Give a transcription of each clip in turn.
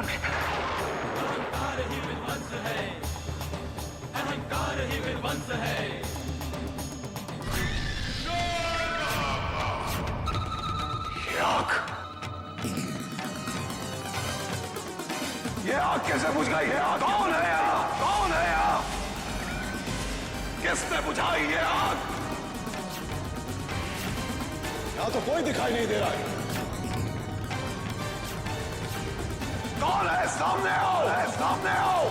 अमृता। अहंकार ही विध्वंस है, अहंकार ही विध्वंस है। ये आग कैसे बुझ गई? ये आग कौन है? यहाँ कौन है? यहाँ किसने बुझाई ये आग? यहाँ तो कोई दिखाई नहीं दे रहा है। कौन है? सामने आओ, सामने आओ।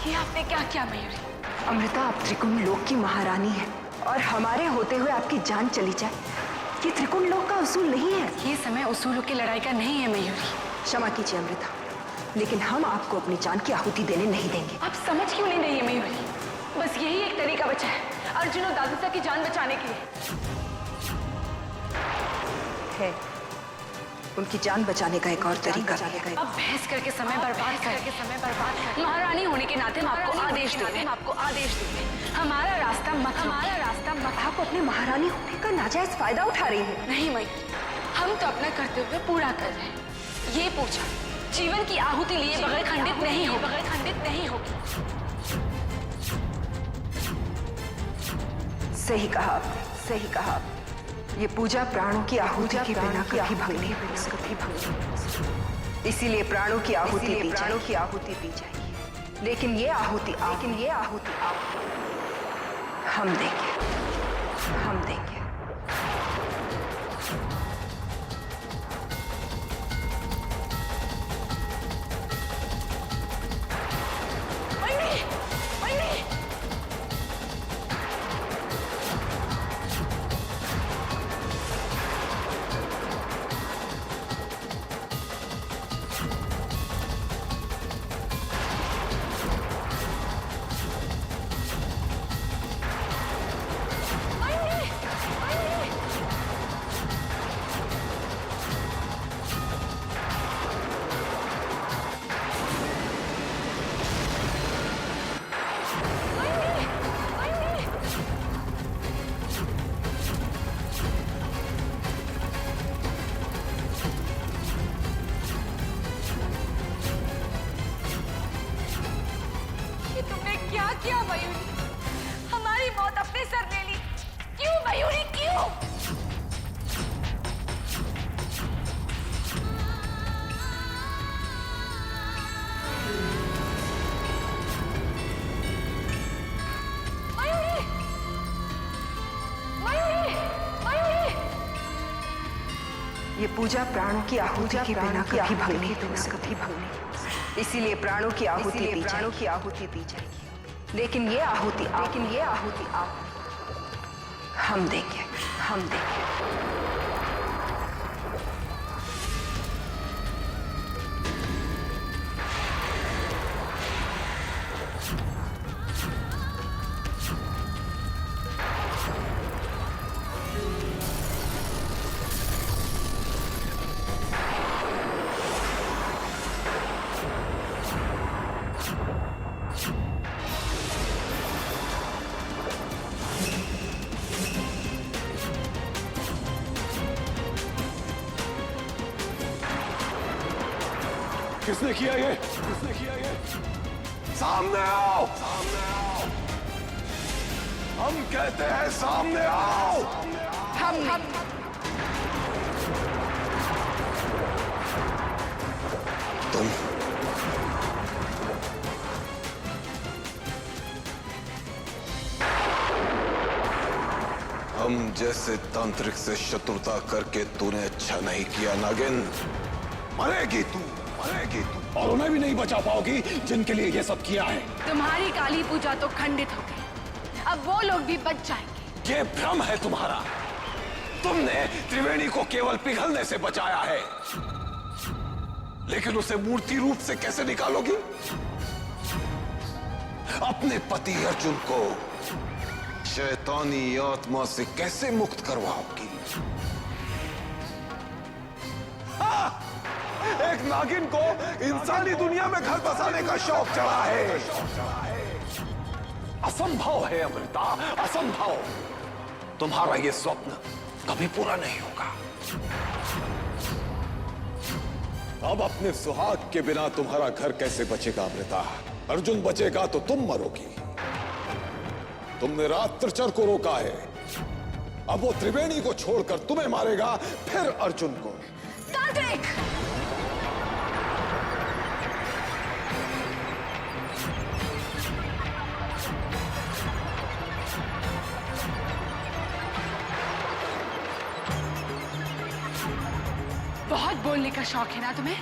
ये आपने क्या किया मयूरी? अमृता, आप त्रिकुंड लोक की महारानी है और हमारे होते हुए आपकी जान चली जाए, ये त्रिकुंड लोक का उसूल नहीं है। ये समय उसूलों की लड़ाई का नहीं है मयूरी। क्षमा कीजिए अमृता, लेकिन हम आपको अपनी जान की आहुति देने नहीं देंगे। आप समझ क्यों नहीं रही है मयूरी? बस यही एक तरीका बचा है अर्जुन और दादूसा की जान बचाने के लिए। है उनकी जान बचाने का एक और तरीका। अब बहस करके समय बर्बाद कर महारानी होने के नाते हम आपको आदेश देते हमारा रास्ता मत। आप अपने महारानी होने का नाजायज फायदा उठा रही हैं। नहीं मई, हम तो अपना कर्तव्य पूरा कर रहे हैं। ये पूछा जीवन की आहुति लिए बगैर खंडित नहीं होगी। सही कहा आपने, सही कहा आपने। ये पूजा प्राणों की आहुति के बिना कभी भंग नहीं हो सकती। इसीलिए प्राणों की आहुति दी जाएगी। लेकिन ये आहुति हम देंगे। क्या मयूरी, हमारी मौत अपने सर ले ली। क्यों मयूरी, क्यों? ये पूजा प्राणों की आहुति के बिना कभी भंग नहीं हो सकती। इसीलिए प्राणों की आहुति दी जाएगी। लेकिन ये आहुति हम देंगे। किसने किया ये? सामने आओ। हम कहते हैं सामने आओ। तुम हम जैसे तांत्रिक से शत्रुता करके तूने अच्छा नहीं किया नागिन। मरेगी तू और उन्हें भी नहीं बचा पाओगी जिनके लिए ये सब किया है। तुम्हारी काली पूजा तो खंडित हो गई, अब वो लोग भी बच जाएंगे। ये भ्रम है तुम्हारा। तुमने त्रिवेणी को केवल पिघलने से बचाया है, लेकिन उसे मूर्ति रूप से कैसे निकालोगी? अपने पति अर्जुन को शैतानी आत्मा से कैसे मुक्त करवाओगी? एक नागिन को इंसानी दुनिया में घर बसाने का शौक चढ़ा है। असंभव है अमृता, असंभव। तुम्हारा ये स्वप्न कभी पूरा नहीं होगा। अब अपने सुहाग के बिना तुम्हारा घर कैसे बचेगा अमृता? अर्जुन बचेगा तो तुम मरोगी। तुमने रात्रचर को रोका है, अब वो त्रिवेणी को छोड़कर तुम्हें मारेगा, फिर अर्जुन को। कार्तिक! बहुत बोलने का शौक है ना तुम्हें?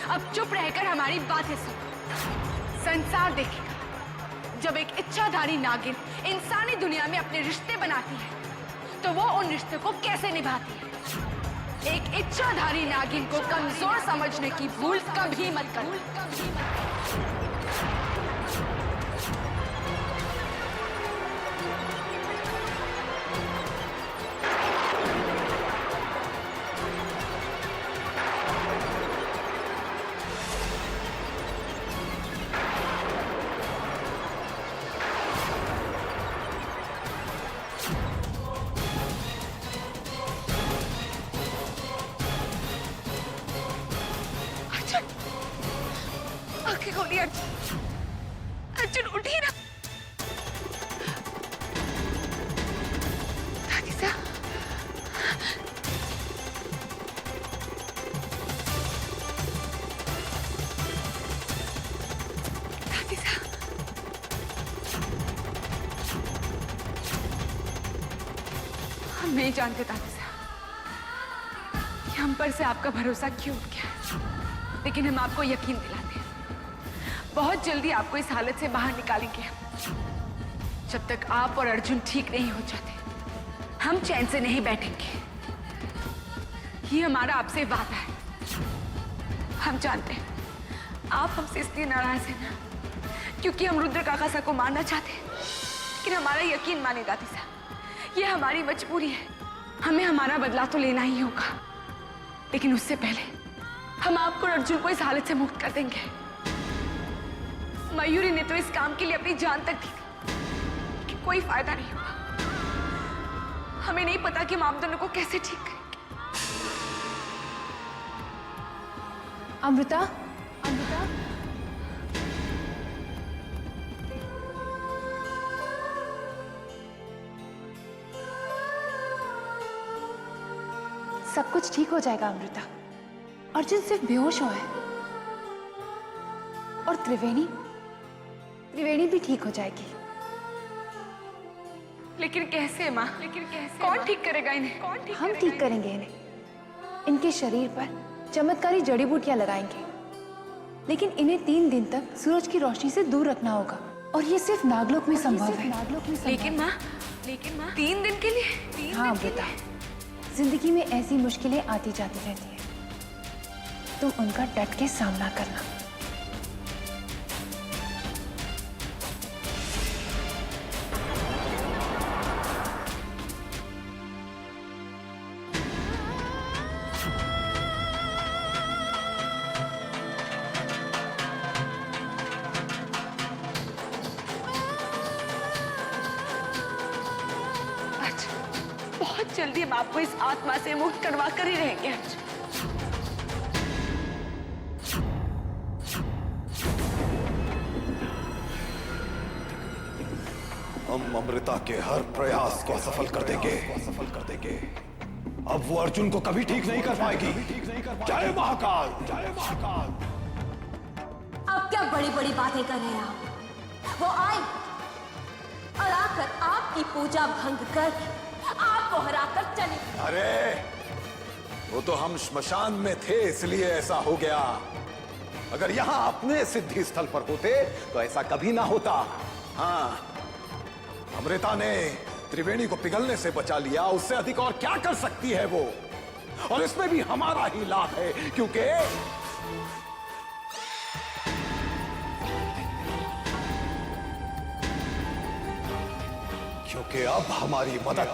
अब चुप रहकर हमारी बातें सुनो। संसार देखेगा जब एक इच्छाधारी नागिन इंसानी दुनिया में अपने रिश्ते बनाती है तो वो उन रिश्तों को कैसे निभाती है। एक इच्छाधारी नागिन को कमजोर समझने की भूल कभी मत करो। आंखें खोलिए अर्जुन, अर्जुन उठिए ना। दादी साहब, दादी साहब, हम नहीं जानते दादी साहब कि हम पर से आपका भरोसा क्यों उठ गया है, लेकिन हम आपको यकीन दिलाते हैं बहुत जल्दी आपको इस हालत से बाहर निकालेंगे। जब तक आप और अर्जुन ठीक नहीं हो जाते हम चैन से नहीं बैठेंगे। ये हमारा आपसे वादा है। हम जानते हैं आप हमसे इसलिए नाराज हैं ना क्योंकि हम रुद्र काका को मारना चाहते हैं, लेकिन हमारा यकीन माने दादी साहब, ये हमारी मजबूरी है। हमें हमारा बदला तो लेना ही होगा, लेकिन उससे पहले हम आपको और अर्जुन को इस हालत से मुक्त कर देंगे। मयूरी ने तो इस काम के लिए अपनी जान तक दी थी कि कोई फायदा नहीं हुआ। हमें नहीं पता कि हम आप दोनों को कैसे ठीक करेंगे। अमृता, अमृता, सब कुछ ठीक हो जाएगा अमृता। अर्जुन सिर्फ बेहोश हुआ है और त्रिवेणी भी ठीक हो जाएगी। लेकिन कैसे माँ? लेकिन कैसे? कौन ठीक करेगा इन्हें? हम ठीक करेंगे इन्हें। इनके शरीर पर चमत्कारी जड़ी बूटियां लगाएंगे, लेकिन इन्हें 3 दिन तक सूरज की रोशनी से दूर रखना होगा और ये सिर्फ नागलोक में संभव है। लेकिन माँ 3 दिन के लिए? हाँ अमृता, जिंदगी में ऐसी मुश्किलें आती जाती रहती है, तुम उनका डट के सामना करना। बहुत जल्दी हम आपको इस आत्मा से मुक्त करवा कर ही रहेंगे। हम अमृता के हर प्रयास को सफल कर देंगे। अब वो अर्जुन को कभी ठीक नहीं कर पाएगी। जय महाकाल, जय महाकाल। अब क्या बड़ी बड़ी बातें कर रहे हैं आप? वो आई और आकर आपकी पूजा भंग कर आपको हराकर चली। अरे वो तो हम श्मशान में थे इसलिए ऐसा हो गया। अगर यहां अपने सिद्धि स्थल पर होते तो ऐसा कभी ना होता। हाँ, अमृता ने त्रिवेणी को पिघलने से बचा लिया, उससे अधिक और क्या कर सकती है वो? और इसमें भी हमारा ही लाभ है क्योंकि अब हमारी मदद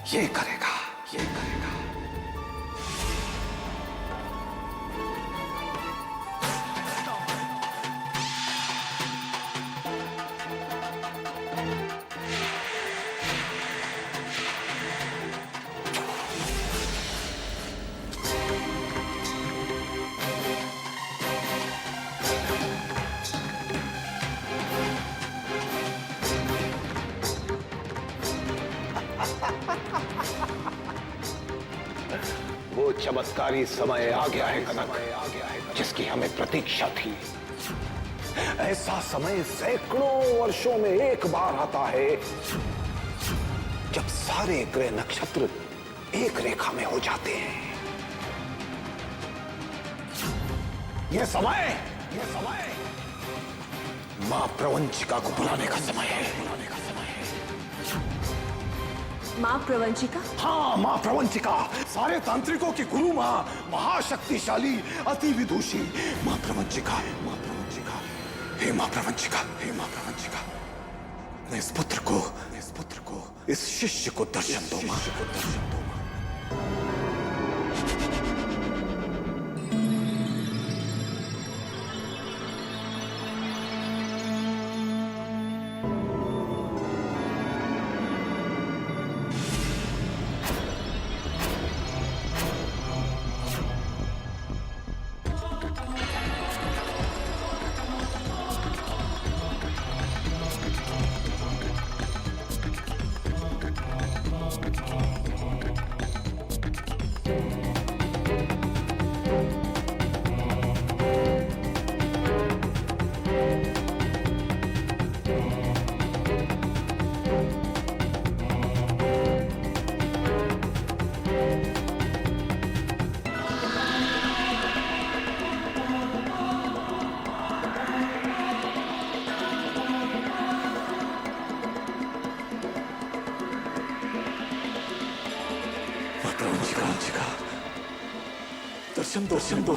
ये करेगा। वो चमत्कारी समय आ गया है कनक, जिसकी हमें प्रतीक्षा थी। ऐसा समय सैकड़ों वर्षों में एक बार आता है, जब सारे ग्रह नक्षत्र एक रेखा में हो जाते हैं। यह समय मां प्रवंचिका को बुलाने का समय है। मां प्रवंचिका? हाँ, मां प्रवंचिका, सारे तांत्रिकों की गुरु मां, महाशक्तिशाली, अति विदुषी मां प्रवंचिका। हे मां प्रवंचिका, हे मां प्रवंचिका, मैं इस पुत्र को, इस शिष्य को दर्शन दो मां। प्रवंचिका, दर्शन दो।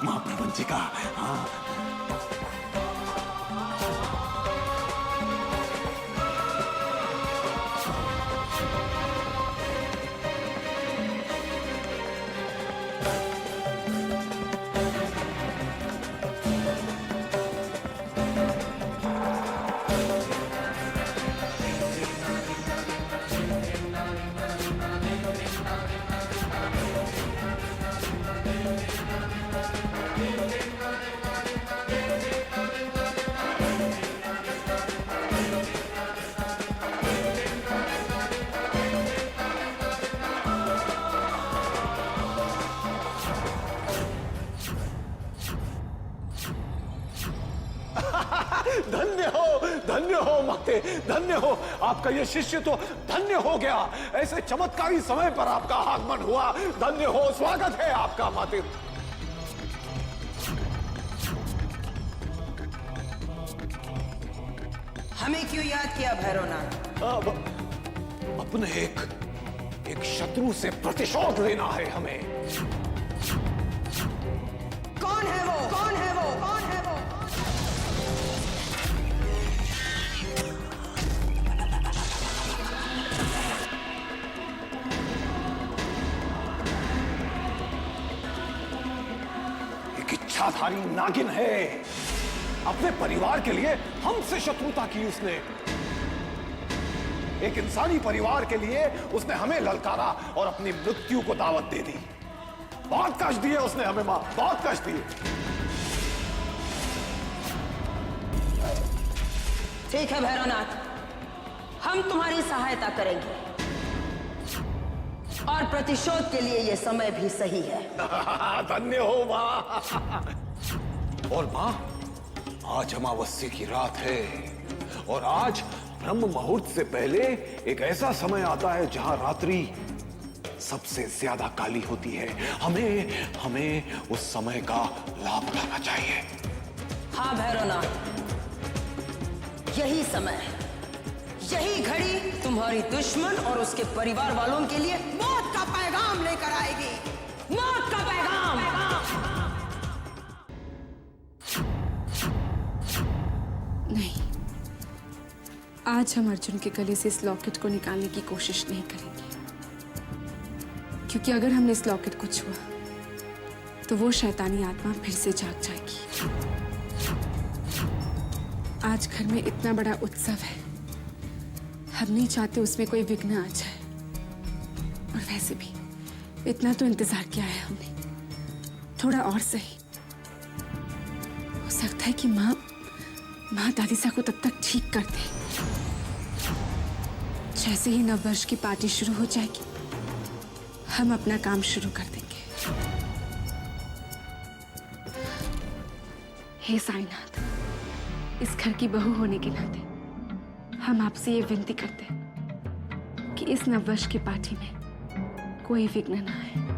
मां प्रवंचिका, हाँ। धन्य हो माते, धन्य हो। आपका ये शिष्य तो धन्य हो गया, ऐसे चमत्कारी समय पर आपका आगमन हुआ। धन्य हो, स्वागत है आपका माते। हमें क्यों याद किया भैरवनाथ? अपने एक शत्रु से प्रतिशोध लेना है हमें। कौन है वो? कौन है वो? कौन है वो? एक इच्छाधारी नागिन है। अपने परिवार के लिए हमसे शत्रुता की उसने। एक इंसानी परिवार के लिए उसने हमें ललकारा और अपनी मृत्यु को दावत दे दी। बहुत कष्ट दिए उसने हमें मां, बहुत कष्ट दिए। ठीक है भैरवनाथ, हम तुम्हारी सहायता करेंगे और प्रतिशोध के लिए यह समय भी सही है। धन्य हो मां। और मां, आज अमावस्या की रात है और आज ब्रह्म मुहूर्त से पहले एक ऐसा समय आता है जहां रात्रि सबसे ज्यादा काली होती है। हमें उस समय का लाभ उठाना चाहिए। हाँ भैरवनाथ, यही समय, यही घड़ी तुम्हारी दुश्मन और उसके परिवार वालों के लिए मौत का पैगाम लेकर आएगी। मौत का पैगाम। नहीं, आज हम अर्जुन के गले से इस लॉकेट को निकालने की कोशिश नहीं करेंगे, क्योंकि अगर हमने इस लॉकेट को छुआ तो वो शैतानी आत्मा फिर से जाग जाएगी। आज घर में इतना बड़ा उत्सव है, हम नहीं चाहते उसमें कोई विघ्न आ जाए। और वैसे भी इतना तो इंतजार किया है हमने, थोड़ा और सही। हो सकता है कि माँ दादीसा को तब तक ठीक कर दे। जैसे ही नववर्ष की पार्टी शुरू हो जाएगी, हम अपना काम शुरू कर देंगे। हे साईनाथ, इस घर की बहू होने के नाते हम आपसे ये विनती करते हैं कि इस नववर्ष की पार्टी में कोई विघ्न ना आए।